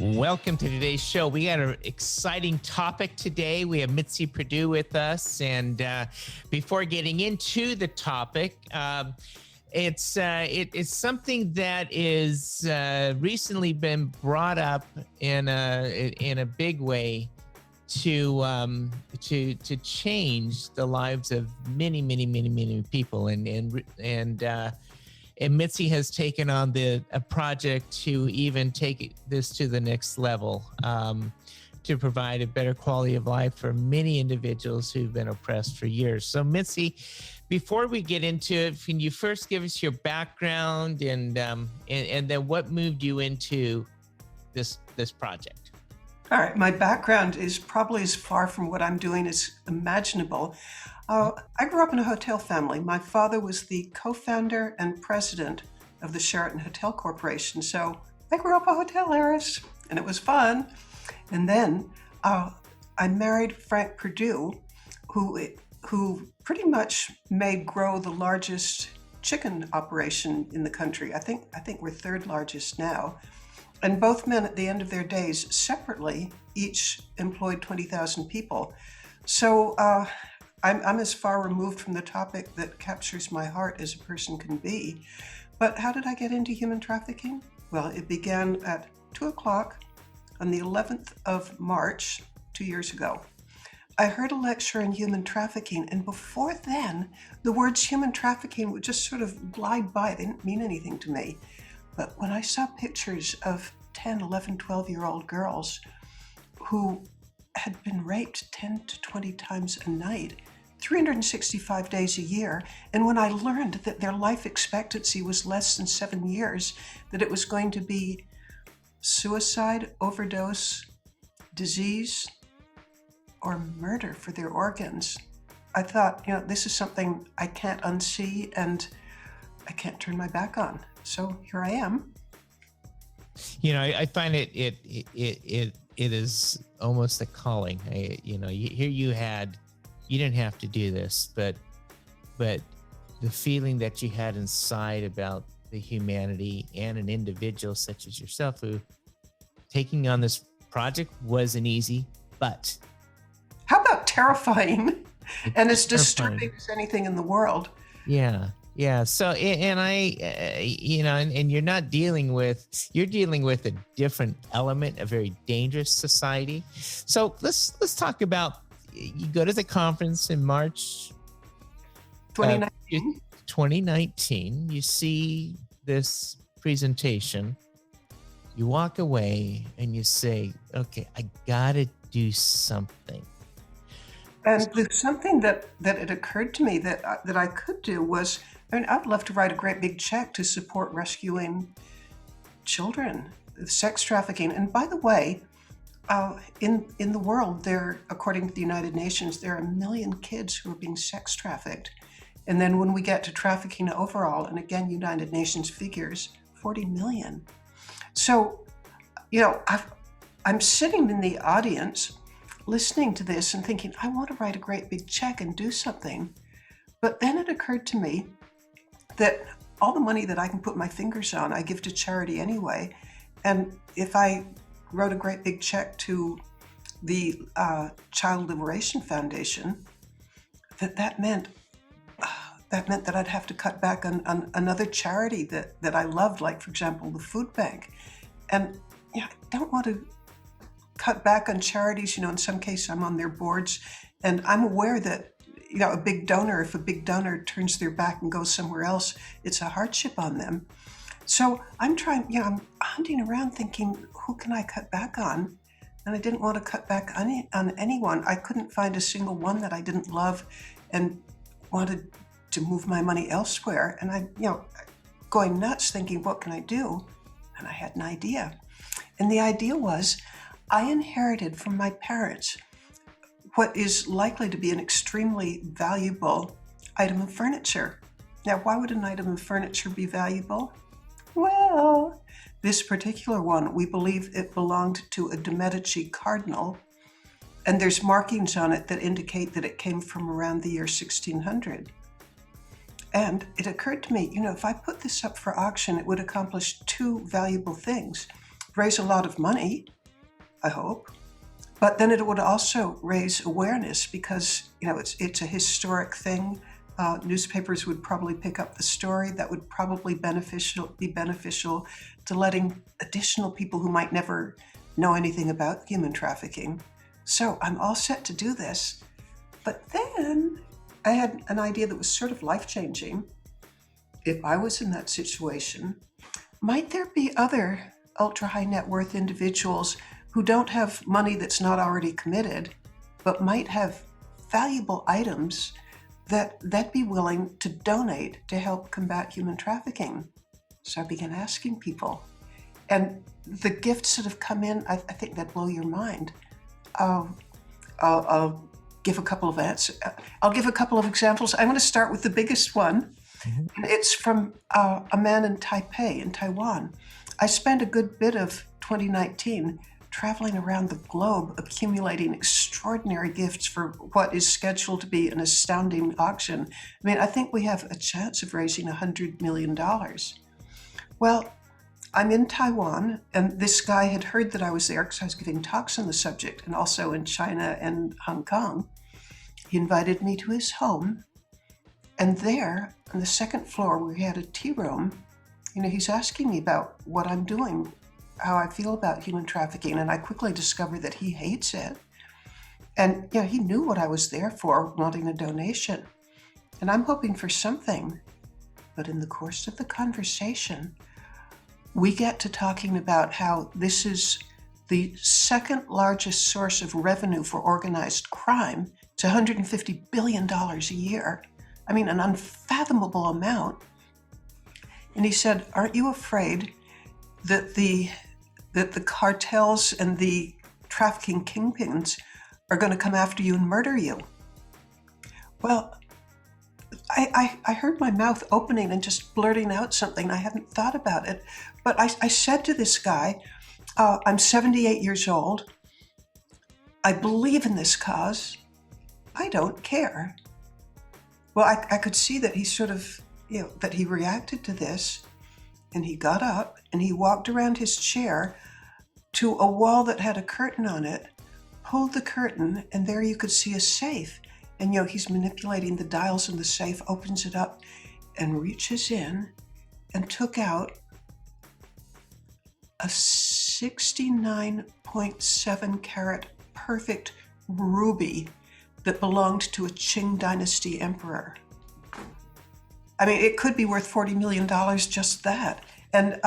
Welcome to today's show. We got an exciting topic today. We have Mitzi Perdue with us. And before getting into the topic, it's something that is recently been brought up in a big way to change the lives of many people. And Mitzi has taken on a project to even take this to the next level, to provide a better quality of life for many individuals who've been oppressed for years. So Mitzi, before we get into it, can you first give us your background and then what moved you into this project? All right, my background is probably as far from what I'm doing as imaginable. I grew up in a hotel family. My father was the co-founder and president of the Sheraton Hotel Corporation. So I grew up a hotel heiress, and it was fun. And then I married Frank Perdue, who pretty much made grow the largest chicken operation in the country. I think we're third largest now. And both men at the end of their days separately each employed 20,000 people. So I'm as far removed from the topic that captures my heart as a person can be. But how did I get into human trafficking? Well, it began at 2 o'clock on the 11th of March, 2 years ago. I heard a lecture on human trafficking, and before then, the words human trafficking would just sort of glide by. They didn't mean anything to me. But when I saw pictures of 10, 11, 12-year-old girls who had been raped 10 to 20 times a night, 365 days a year, and when I learned that their life expectancy was less than 7 years, that it was going to be suicide, overdose, disease, or murder for their organs, I thought, this is something I can't unsee and I can't turn my back on. So here I am. I find it is almost a calling. You didn't have to do this, but the feeling that you had inside about the humanity and an individual such as yourself who taking on this project wasn't easy, but how about terrifying and as disturbing as anything in the world. Yeah. So, and you're dealing with a different element, a very dangerous society. So let's talk about, you go to the conference in March 2019, you see this presentation, you walk away and you say, okay, I gotta do something. And there's something that it occurred to me that I could do was, I'd love to write a great big check to support rescuing children, sex trafficking. And by the way, in the world, according to the United Nations, there are 1 million kids who are being sex trafficked. And then when we get to trafficking overall, and again, United Nations figures, 40 million. So, I'm sitting in the audience listening to this and thinking, I want to write a great big check and do something. But then it occurred to me that all the money that I can put my fingers on, I give to charity anyway. And if I wrote a great big check to the Child Liberation Foundation, that meant that I'd have to cut back on another charity that I loved, like, for example, the food bank. And I don't want to cut back on charities. In some case, I'm on their boards, and I'm aware that, if a big donor turns their back and goes somewhere else, it's a hardship on them. So I'm I'm hunting around thinking, who can I cut back on? And I didn't want to cut back on anyone. I couldn't find a single one that I didn't love and wanted to move my money elsewhere. And I, going nuts thinking, what can I do? And I had an idea. And the idea was, I inherited from my parents what is likely to be an extremely valuable item of furniture. Now, why would an item of furniture be valuable? Well, this particular one, we believe it belonged to a de Medici cardinal, and there's markings on it that indicate that it came from around the year 1600. And it occurred to me, if I put this up for auction, it would accomplish two valuable things. raise a lot of money, I hope. But then it would also raise awareness because, it's a historic thing. Newspapers would probably pick up the story. That would probably be beneficial to letting additional people who might never know anything about human trafficking. So I'm all set to do this. But then I had an idea that was sort of life-changing. If I was in that situation, might there be other ultra-high net worth individuals who don't have money that's not already committed, but might have valuable items that they'd be willing to donate to help combat human trafficking? So I began asking people. And the gifts that have come in, I think that blow your mind. I'll give a couple of answers. I'll give a couple of examples. I'm going to start with the biggest one. Mm-hmm. It's from a man in Taipei, in Taiwan. I spent a good bit of 2019 traveling around the globe, accumulating extraordinary gifts for what is scheduled to be an astounding auction. I think we have a chance of raising $100 million. Well, I'm in Taiwan, and this guy had heard that I was there because I was giving talks on the subject, and also in China and Hong Kong. He invited me to his home, and there, on the second floor, where he had a tea room, he's asking me about what I'm doing, how I feel about human trafficking, and I quickly discovered that he hates it. And he knew what I was there for, wanting a donation. And I'm hoping for something. But in the course of the conversation, we get to talking about how this is the second largest source of revenue for organized crime. It's $150 billion a year. An unfathomable amount. And he said, aren't you afraid that the cartels and the trafficking kingpins are going to come after you and murder you? Well, I heard my mouth opening and just blurting out something. I hadn't thought about it. But I said to this guy, I'm 78 years old. I believe in this cause. I don't care. Well, I could see that he sort of, that he reacted to this. And he got up and he walked around his chair to a wall that had a curtain on it, pulled the curtain, and there you could see a safe. And he's manipulating the dials in the safe, opens it up, and reaches in and took out a 69.7 carat perfect ruby that belonged to a Qing dynasty emperor. It could be worth $40 million, just that. And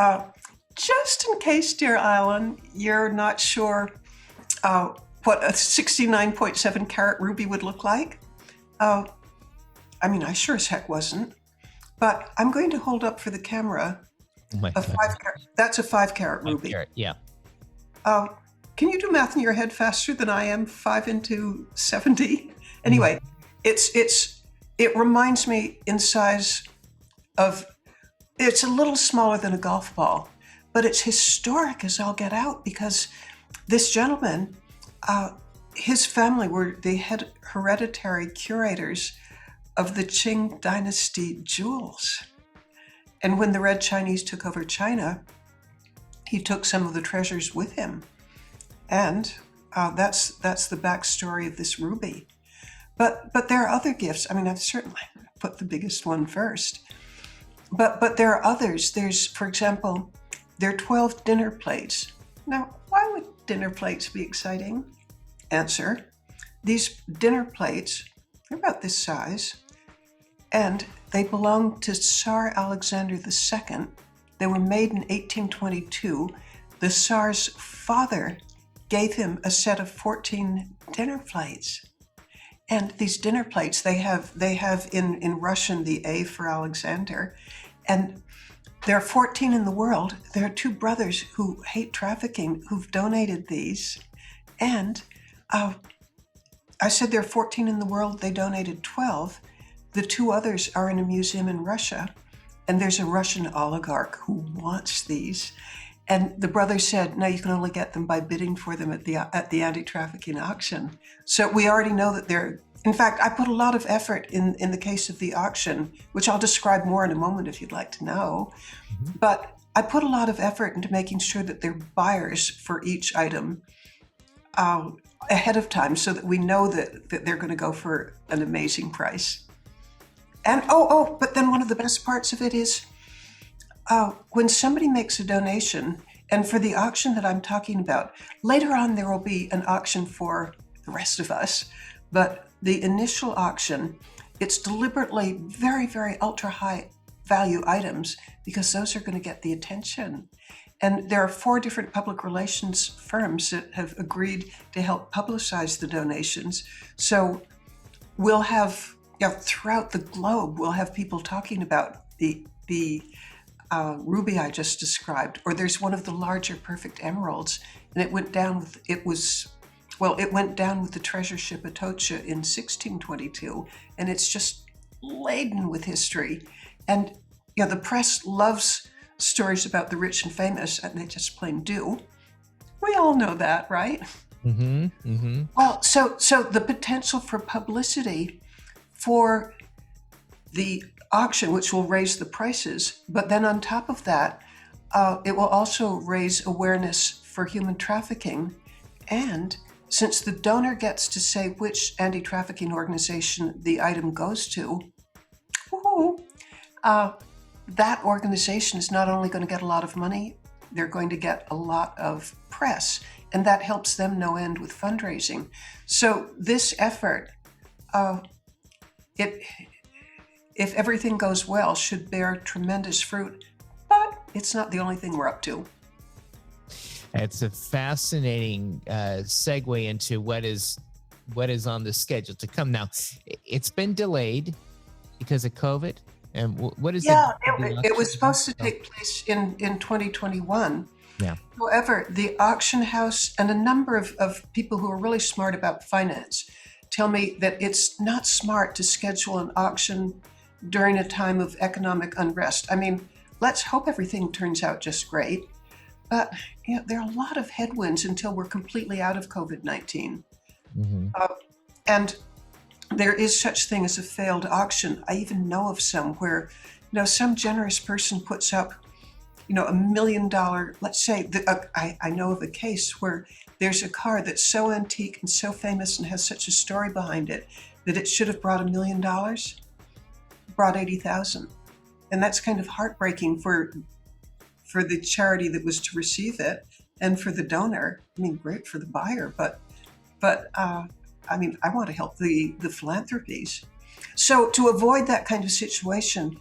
just in case, dear Alan, you're not sure what a 69.7 carat ruby would look like, I sure as heck wasn't. But I'm going to hold up for the camera a 5 carat. That's a 5 carat ruby. 5 carat, yeah. Can you do math in your head faster than I am? 5 into 70? Anyway, it reminds me in size of, it's a little smaller than a golf ball, but it's historic as all get out because this gentleman, his family were the hereditary curators of the Qing dynasty jewels. And when the Red Chinese took over China, he took some of the treasures with him. And that's the backstory of this ruby. But there are other gifts. I've certainly put the biggest one first. But there are others. There's, for example, there are 12 dinner plates. Now, why would dinner plates be exciting? Answer, these dinner plates are about this size, and they belong to Tsar Alexander II. They were made in 1822. The Tsar's father gave him a set of 14 dinner plates. And these dinner plates, they have in Russian the A for Alexander, and there are 14 in the world. There are 2 brothers who hate trafficking who've donated these. And I said there are 14 in the world, they donated 12. The 2 others are in a museum in Russia, and there's a Russian oligarch who wants these. And the brother said, no, you can only get them by bidding for them at the anti-trafficking auction. So we already know that they're, in fact, I put a lot of effort in the case of the auction, which I'll describe more in a moment if you'd like to know. Mm-hmm. But I put a lot of effort into making sure that they're buyers for each item ahead of time so that we know that they're going to go for an amazing price. And but then one of the best parts of it is when somebody makes a donation, and for the auction that I'm talking about, later on there will be an auction for the rest of us, but the initial auction, it's deliberately very, very ultra high value items because those are going to get the attention. And there are 4 different public relations firms that have agreed to help publicize the donations. So we'll have, throughout the globe, we'll have people talking about the ruby I just described, or there's one of the larger perfect emeralds, and it went down with the treasure ship Atocha in 1622, and it's just laden with history. And the press loves stories about the rich and famous, and they just plain do. We all know that, right? Mm-hmm. Mm-hmm. Well, so the potential for publicity for the auction, which will raise the prices, but then on top of that, it will also raise awareness for human trafficking. And since the donor gets to say which anti-trafficking organization the item goes to, that organization is not only going to get a lot of money, they're going to get a lot of press, and that helps them no end with fundraising. So this effort, if everything goes well, should bear tremendous fruit, but it's not the only thing we're up to. It's a fascinating segue into what is on the schedule to come. Now, it's been delayed because of COVID. And what is it was supposed to take place in 2021. Yeah. However, the auction house and a number of people who are really smart about finance tell me that it's not smart to schedule an auction during a time of economic unrest. I mean, let's hope everything turns out just great. But there are a lot of headwinds until we're completely out of COVID-19. Mm-hmm. And there is such thing as a failed auction. I even know of some where, some generous person puts up, $1 million, let's say, I know of a case where there's a car that's so antique and so famous and has such a story behind it that it should have brought $1 million, brought 80,000. And that's kind of heartbreaking for the charity that was to receive it and for the donor. I mean, great for the buyer, but I want to help the philanthropies. So to avoid that kind of situation,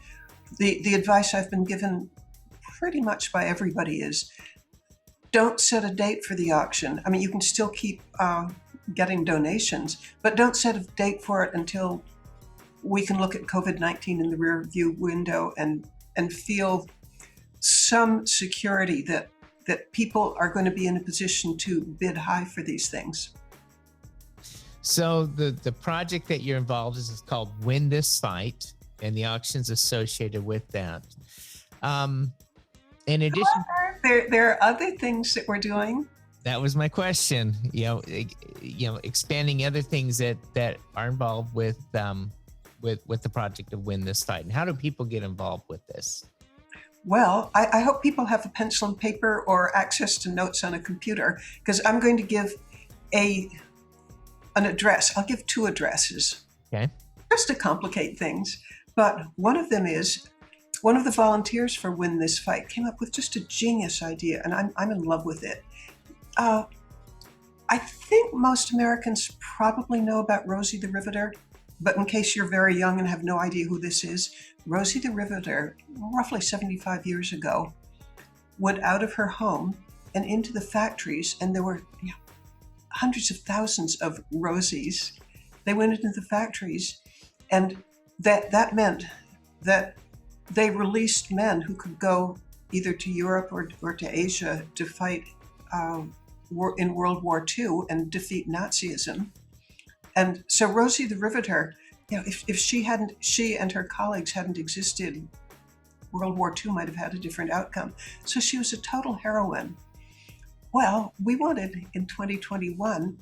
the advice I've been given pretty much by everybody is don't set a date for the auction. I mean, you can still keep getting donations, but don't set a date for it until we can look at COVID-19 in the rear view window and feel some security that people are going to be in a position to bid high for these things. So the project that you're involved in is called Win This Fight, and the auctions associated with that. In addition, there are other things that we're doing. That was my question. Expanding other things that are involved with the project of Win This Fight, and how do people get involved with this? Well, I hope people have a pencil and paper or access to notes on a computer, because I'm going to give an address. I'll give 2 addresses. Okay. Just to complicate things. But one of them is, one of the volunteers for Win This Fight came up with just a genius idea, and I'm in love with it. I think most Americans probably know about Rosie the Riveter, but in case you're very young and have no idea who this is, Rosie the Riveter, roughly 75 years ago, went out of her home and into the factories, and there were hundreds of thousands of Rosies. They went into the factories, and that meant that they released men who could go either to Europe or to Asia to fight in World War II and defeat Nazism. And so Rosie the Riveter, if she and her colleagues hadn't existed, World War II might have had a different outcome. So she was a total heroine. Well, we wanted in 2021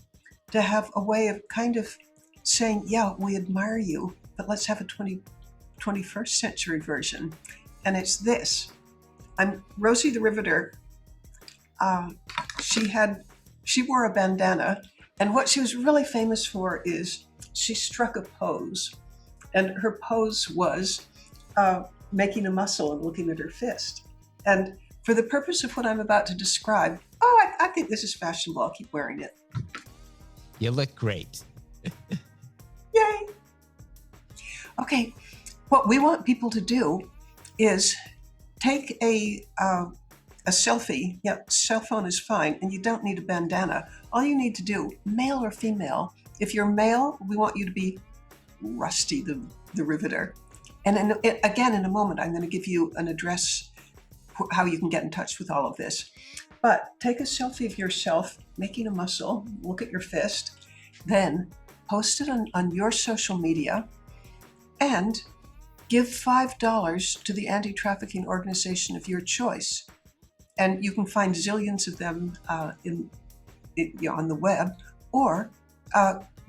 to have a way of kind of saying, we admire you, but let's have a 21st century version. And it's this. I'm Rosie the Riveter. She wore a bandana, and what she was really famous for is she struck a pose, and her pose was making a muscle and looking at her fist. And for the purpose of what I'm about to describe, I think this is fashionable. I'll keep wearing it. You look great. Yay! Okay, what we want people to do is take a selfie. Yeah, cell phone is fine, and you don't need a bandana. All you need to do, male or female, if you're male, we want you to be Rusty the Riveter. And again, in a moment, I'm going to give you an address, how you can get in touch with all of this. But take a selfie of yourself making a muscle, look at your fist, then post it on your social media, and give $5 to the anti-trafficking organization of your choice. And you can find zillions of them on the web, or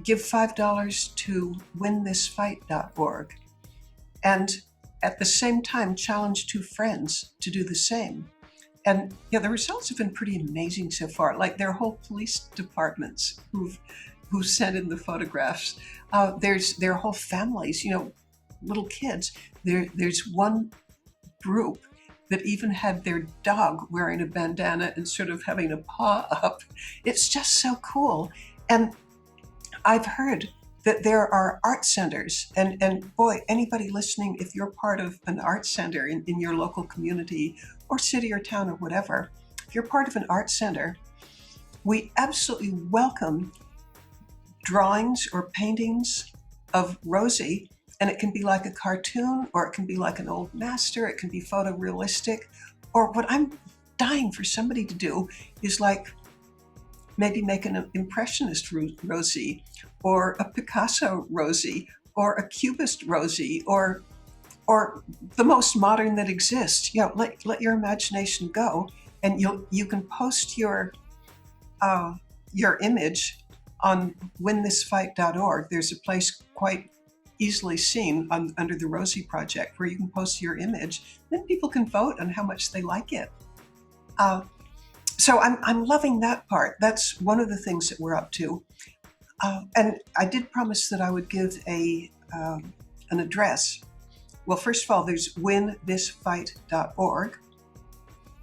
give $5 to winthisfight.org. And at the same time, challenge 2 friends to do the same. And the results have been pretty amazing so far. Like there are whole police departments who've sent in the photographs. There are whole families, little kids. There's one group that even had their dog wearing a bandana and sort of having a paw up. It's just so cool. And I've heard that there are art centers, and boy, anybody listening, if you're part of an art center in your local community or city or town or whatever, if you're part of an art center, we absolutely welcome drawings or paintings of Rosie. And it can be like a cartoon, or it can be like an old master, it can be photorealistic. Or what I'm dying for somebody to do is like maybe make an Impressionist Rosie, or a Picasso Rosie, or a Cubist Rosie, or the most modern that exists. Let your imagination go, and you can post your image on winthisfight.org. There's a place quite easily seen under the Rosie Project where you can post your image. Then people can vote on how much they like it. So I'm loving that part. That's one of the things that we're up to. And I did promise that I would give an address. Well, first of all, there's winthisfight.org.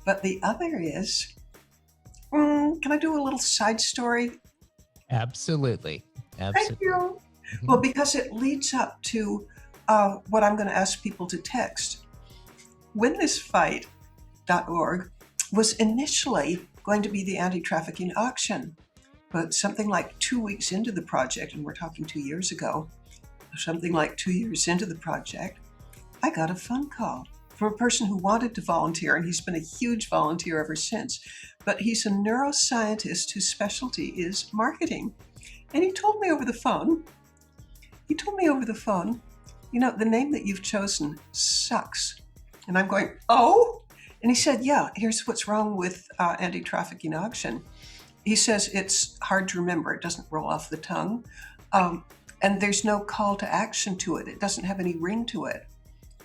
But the other is, can I do a little side story? Absolutely. Thank you. Well, because it leads up to what I'm going to ask people to text. Winthisfight.org was initially going to be the anti-trafficking auction, but something like 2 weeks into the project, and we're talking 2 years ago, something like 2 years into the project, I got a phone call from a person who wanted to volunteer, and he's been a huge volunteer ever since. But he's a neuroscientist whose specialty is marketing. And he told me over the phone, the name that you've chosen sucks. And I'm going, oh? And he said, yeah, here's what's wrong with anti-trafficking auction. He says it's hard to remember. It doesn't roll off the tongue. And there's no call to action to it. It doesn't have any ring to it.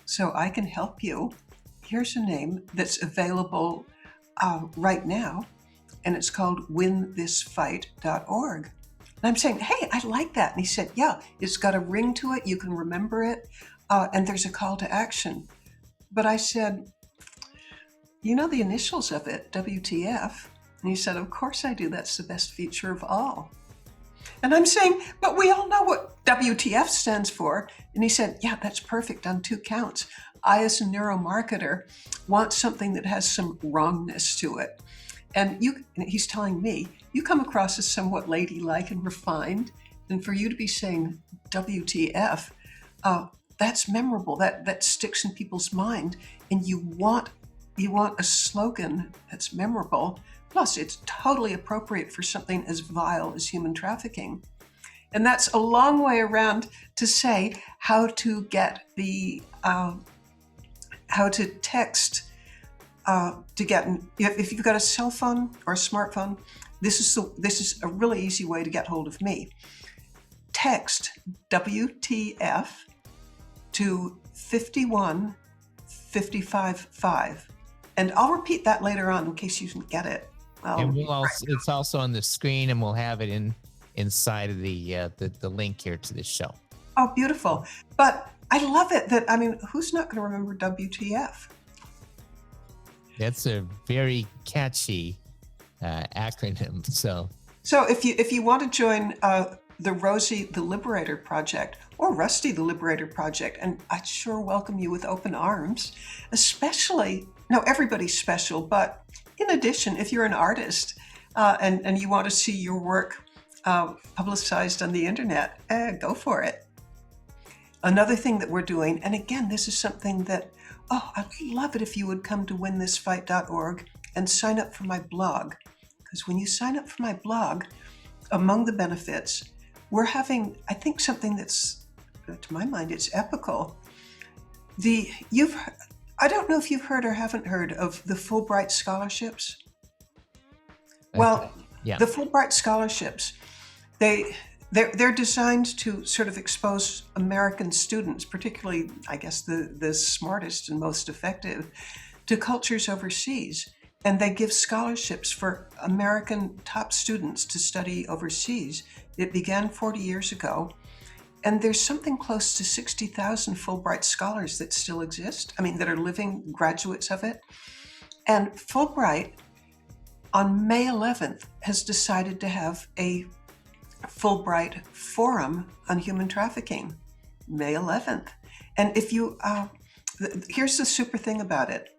So I can help you. Here's a name that's available right now, and it's called winthisfight.org. And I'm saying, hey, I like that. And he said, yeah, it's got a ring to it. You can remember it. And there's a call to action. But I said, the initials of it, WTF. And he said, of course I do. That's the best feature of all. And I'm saying, but we all know what WTF stands for. And he said, yeah, that's perfect on 2 counts. I, as a neuromarketer, want something that has some wrongness to it. And he's telling me, you come across as somewhat ladylike and refined. And for you to be saying WTF, that's memorable. That sticks in people's mind. And you want a slogan that's memorable. Plus, it's totally appropriate for something as vile as human trafficking. And that's a long way around to say how to get how to text to get, if you've got a cell phone or a smartphone, this is a really easy way to get hold of me. Text WTF to 51555. And I'll repeat that later on in case you didn't get it. And we'll also, it's also on the screen, and we'll have it inside of the link here to this show. Oh, beautiful. But I love it that, I mean, who's not going to remember WTF? That's a very catchy acronym. So if you want to join the Rosie the Liberator Project or Rusty the Liberator Project, and I'd sure welcome you with open arms, especially, no, everybody's special, but in addition, if you're an artist and you want to see your work publicized on the internet, go for it. Another thing that we're doing, and again, this is something that, I'd love it if you would come to winthisfight.org and sign up for my blog. Because when you sign up for my blog, among the benefits, we're having, I think, something that's, to my mind, it's epical. I don't know if you've heard or haven't heard of the Fulbright scholarships. Well, yeah. The Fulbright scholarships, they're designed to sort of expose American students, particularly, I guess, the smartest and most effective, to cultures overseas. And they give scholarships for American top students to study overseas. It began 40 years ago. And there's something close to 60,000 Fulbright scholars that still exist. I mean, that are living graduates of it. And Fulbright, on May 11th, has decided to have a Fulbright Forum on human trafficking, May 11th. And if you, here's the super thing about it.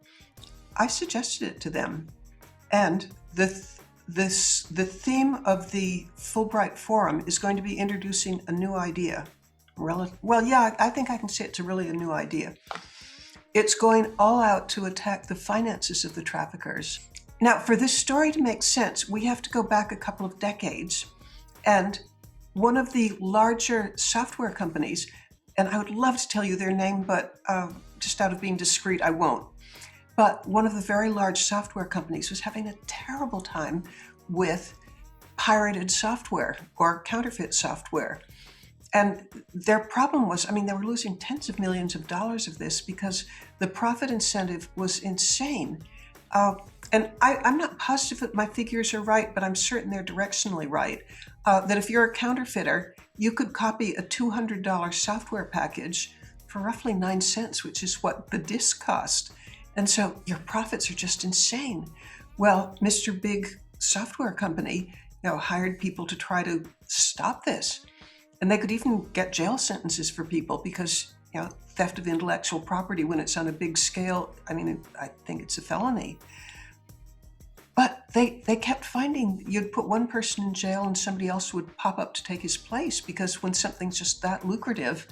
I suggested it to them. And the theme of the Fulbright Forum is going to be introducing a new idea. I think I can say it's really a new idea. It's going all out to attack the finances of the traffickers. Now, for this story to make sense, we have to go back a couple of decades. And one of the larger software companies, and I would love to tell you their name, but just out of being discreet, I won't. But one of the very large software companies was having a terrible time with pirated software or counterfeit software. And their problem was, they were losing tens of millions of dollars of this because the profit incentive was insane. And I'm not positive that my figures are right, but I'm certain they're directionally right. That if you're a counterfeiter, you could copy a $200 software package for roughly 9 cents, which is what the disk cost. And so your profits are just insane. Well, Mr. Big Software Company, hired people to try to stop this. And they could even get jail sentences for people because, theft of intellectual property when it's on a big scale, I think it's a felony. But they kept finding you'd put one person in jail and somebody else would pop up to take his place, because when something's just that lucrative,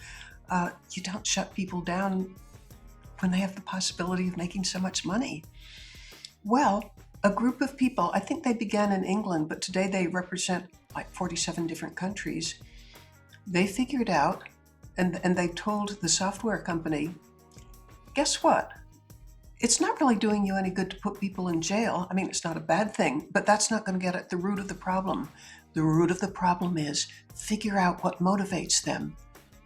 you don't shut people down when they have the possibility of making so much money. Well, a group of people, I think they began in England, but today they represent like 47 different countries. They figured out, and they told the software company, guess what? It's not really doing you any good to put people in jail. It's not a bad thing, but that's not going to get at the root of the problem. The root of the problem is figure out what motivates them.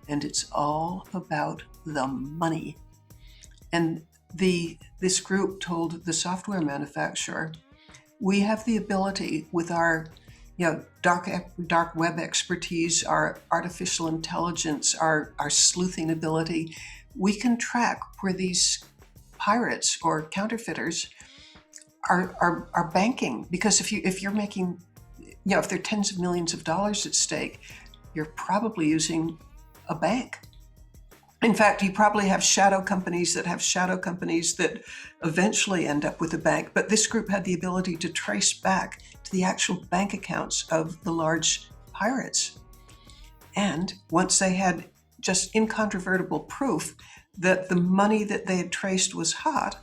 And it's all about the money. And this group told the software manufacturer, we have the ability with our dark web expertise, our artificial intelligence, our sleuthing ability, we can track where these pirates or counterfeiters are banking. Because if you're making, if there are tens of millions of dollars at stake, you're probably using a bank. In fact, you probably have shadow companies that eventually end up with a bank. But this group had the ability to trace back to the actual bank accounts of the large pirates. And once they had just incontrovertible proof that the money that they had traced was hot,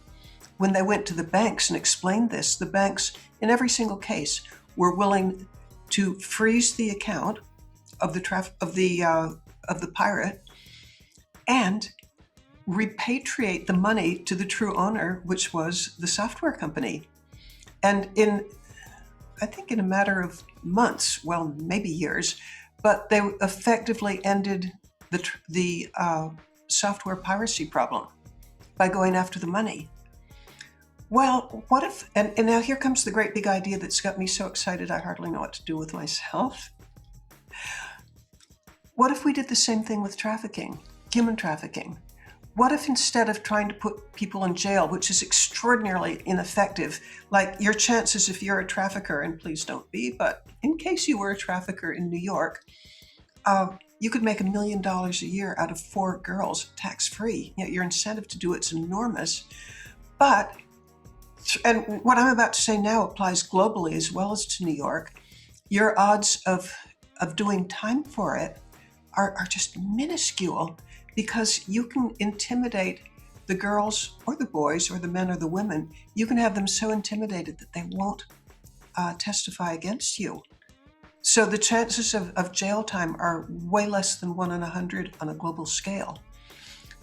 when they went to the banks and explained this, the banks, in every single case, were willing to freeze the account of the pirate and repatriate the money to the true owner, which was the software company. And I think in a matter of months, well, maybe years, but they effectively ended the software piracy problem by going after the money. Well, what if, and now here comes the great big idea that's got me so excited I hardly know what to do with myself. What if we did the same thing with trafficking, human trafficking? What if instead of trying to put people in jail, which is extraordinarily ineffective, like your chances if you're a trafficker, and please don't be, but in case you were a trafficker in New York, you could make $1 million a year out of 4 girls tax-free. Your incentive to do it's enormous. But, and what I'm about to say now applies globally as well as to New York, your odds of doing time for it are just minuscule, because you can intimidate the girls or the boys or the men or the women. You can have them so intimidated that they won't testify against you. So the chances of jail time are way less than 1 in 100 on a global scale.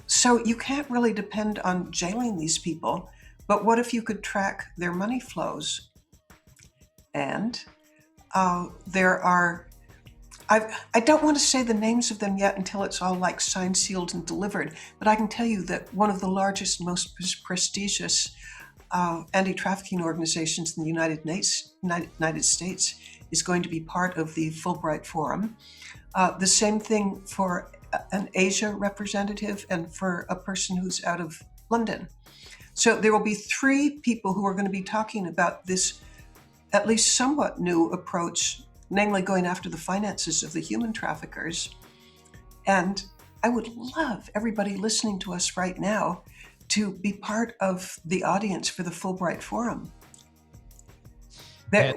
So you can't really depend on jailing these people, but what if you could track their money flows? And there are, I don't want to say the names of them yet until it's all like signed, sealed, and delivered, but I can tell you that one of the largest, most prestigious anti-trafficking organizations in the United States is going to be part of the Fulbright Forum. The same thing for an Asia representative and for a person who's out of London. So there will be 3 people who are going to be talking about this at least somewhat new approach, namely going after the finances of the human traffickers. And I would love everybody listening to us right now to be part of the audience for the Fulbright Forum. I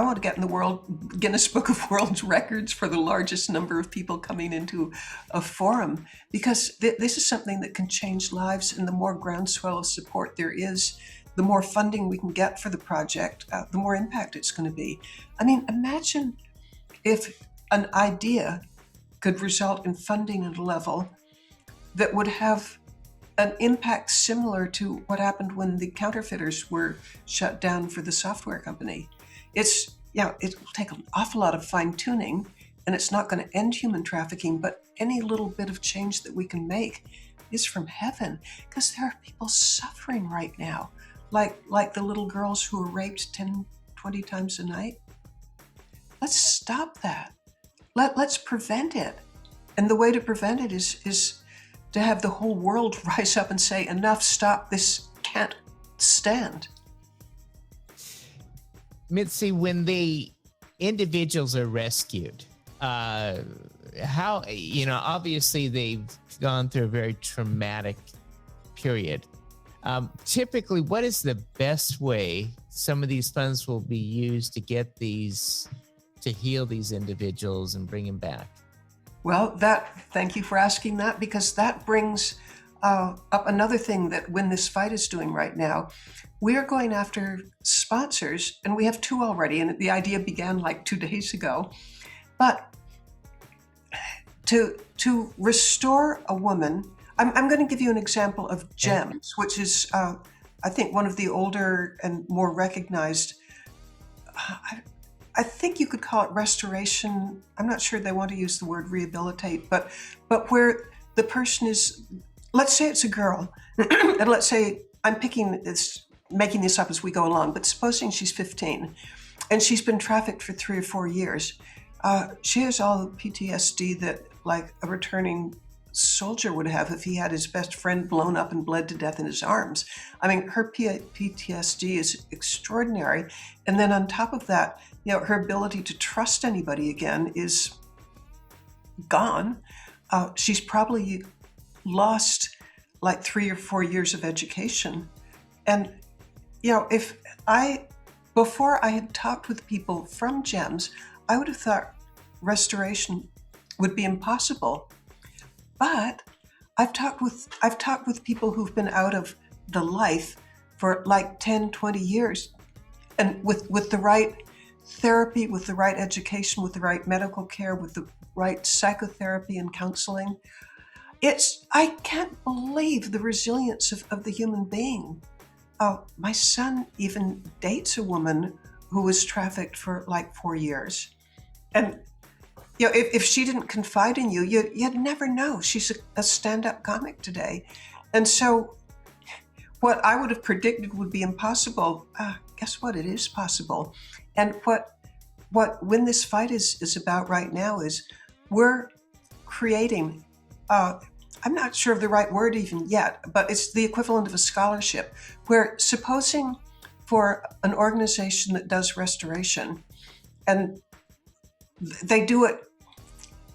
want to get in the Guinness Book of World Records for the largest number of people coming into a forum, because this is something that can change lives, and the more groundswell of support there is, the more funding we can get for the project, the more impact it's going to be. I mean, imagine if an idea could result in funding at a level that would have an impact similar to what happened when the counterfeiters were shut down for the software company. It will take an awful lot of fine tuning, and it's not going to end human trafficking, but any little bit of change that we can make is from heaven, because there are people suffering right now, like the little girls who are raped 10, 20 times a night. Let's stop that. Let's prevent it. And the way to prevent it is to have the whole world rise up and say, enough, stop, this can't stand. Mitzi, when the individuals are rescued, how, obviously they've gone through a very traumatic period. Typically, what is the best way some of these funds will be used to get to heal these individuals and bring them back? Well, thank you for asking that, because that brings up another thing that Win This Fight is doing right now. We are going after sponsors, and we have 2 already, and the idea began like 2 days ago. But to restore a woman, I'm going to give you an example of GEMS, which is, I think, one of the older and more recognized, I think you could call it restoration. I'm not sure they want to use the word rehabilitate, but where the person is, let's say it's a girl, and let's say I'm making this up as we go along, but supposing she's 15 and she's been trafficked for 3 or 4 years. She has all the PTSD that like a returning soldier would have if he had his best friend blown up and bled to death in his arms. I mean, her PTSD is extraordinary. And then on top of that, her ability to trust anybody again is gone. She's probably lost like 3 or 4 years of education. And, before I had talked with people from GEMS, I would have thought restoration would be impossible. But I've talked with people who've been out of the life for like 10, 20 years. And with the right therapy, with the right education, with the right medical care, with the right psychotherapy and counseling, I can't believe the resilience of the human being. My son even dates a woman who was trafficked for like 4 years. And if she didn't confide in you, you'd never know. She's a stand-up comic today. And so what I would have predicted would be impossible, guess what? It is possible. And what Win This Fight is about right now is we're creating, I'm not sure of the right word even yet, but it's the equivalent of a scholarship, where supposing for an organization that does restoration, and they do it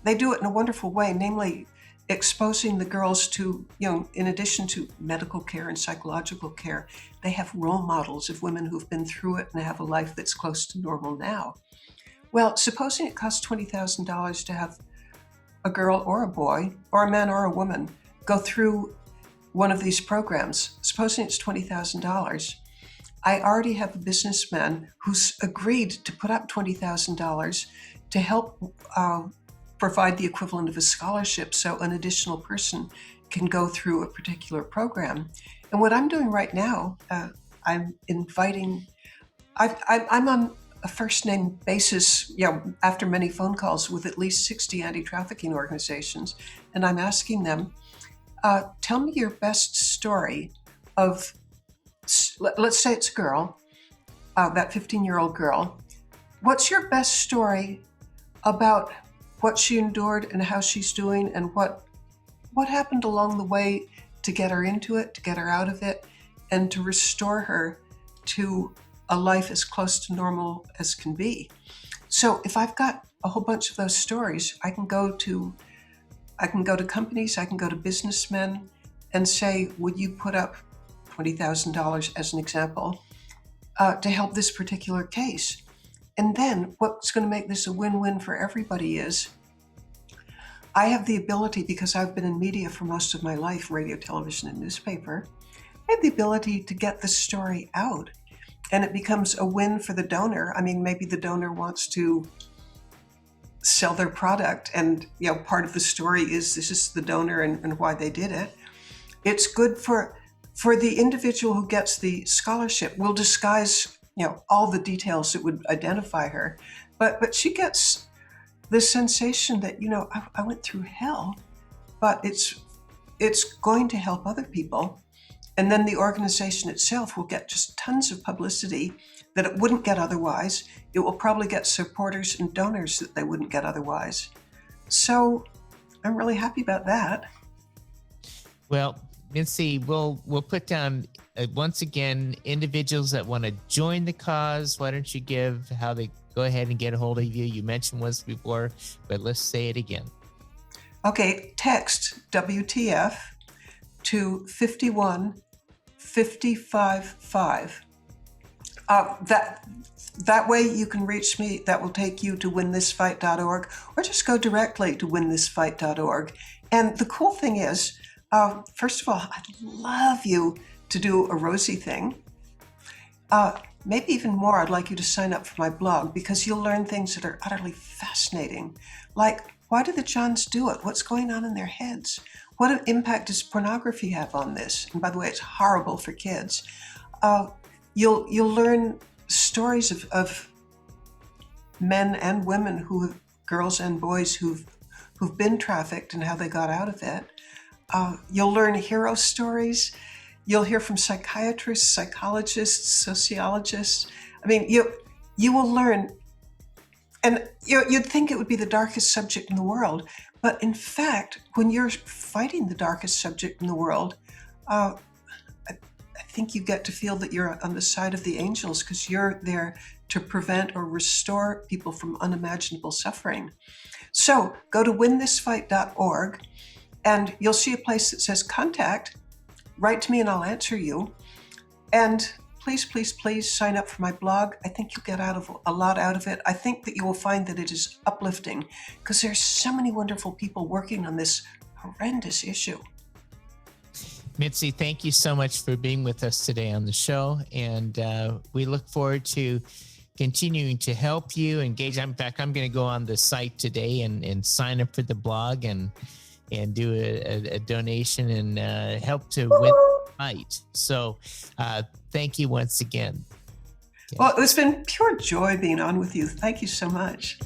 in a wonderful way, namely exposing the girls to, in addition to medical care and psychological care, they have role models of women who've been through it and have a life that's close to normal now. Well, supposing it costs $20,000 to have a girl or a boy, or a man or a woman, go through one of these programs, supposing it's $20,000, I already have a businessman who's agreed to put up $20,000 to help provide the equivalent of a scholarship so an additional person can go through a particular program. And what I'm doing right now, I'm inviting, I'm on a first name basis, after many phone calls with at least 60 anti-trafficking organizations. And I'm asking them, tell me your best story of, let's say it's a girl, that 15-year-old girl. What's your best story about what she endured and how she's doing, and what happened along the way to get her into it, to get her out of it, and to restore her to a life as close to normal as can be. So if I've got a whole bunch of those stories, I can go to companies, I can go to businessmen and say, would you put up $20,000 as an example to help this particular case? And then what's going to make this a win-win for everybody is I have the ability, because I've been in media for most of my life, radio, television, and newspaper, I have the ability to get the story out. And it becomes a win for the donor. I mean, maybe the donor wants to sell their product, and part of the story is this is the donor and why they did it. It's good for the individual who gets the scholarship. We'll disguise all the details that would identify her, but she gets the sensation that I went through hell, but it's going to help other people. And then the organization itself will get just tons of publicity that it wouldn't get otherwise. It will probably get supporters and donors that they wouldn't get otherwise. So I'm really happy about that. Well, Mitzi, we'll put down once again individuals that want to join the cause. Why don't you give how they go ahead and get a hold of you? You mentioned once before, but let's say it again. Okay, text WTF to 51555. That way you can reach me. That will take you to winthisfight.org, or just go directly to winthisfight.org. And the cool thing is, first of all, I'd love you to do a Rosie thing. Maybe even more, I'd like you to sign up for my blog, because you'll learn things that are utterly fascinating. Like, why do the Johns do it? What's going on in their heads? What impact does pornography have on this? And by the way, it's horrible for kids. You'll learn stories of men and women girls and boys who've been trafficked and how they got out of it. You'll learn hero stories. You'll hear from psychiatrists, psychologists, sociologists. I mean, you will learn, and you'd think it would be the darkest subject in the world, but in fact, when you're fighting the darkest subject in the world, I think you get to feel that you're on the side of the angels, because you're there to prevent or restore people from unimaginable suffering. So go to winthisfight.org, and you'll see a place that says contact. Write to me and I'll answer you. And please, please, please sign up for my blog. I think you'll get a lot out of it. I think that you will find that it is uplifting, because there's so many wonderful people working on this horrendous issue. Mitzi, thank you so much for being with us today on the show. And we look forward to continuing to help you engage. In fact, I'm going to go on the site today and sign up for the blog and do a donation and help to win the fight. So thank you once again. Well, it's been pure joy being on with you. Thank you so much.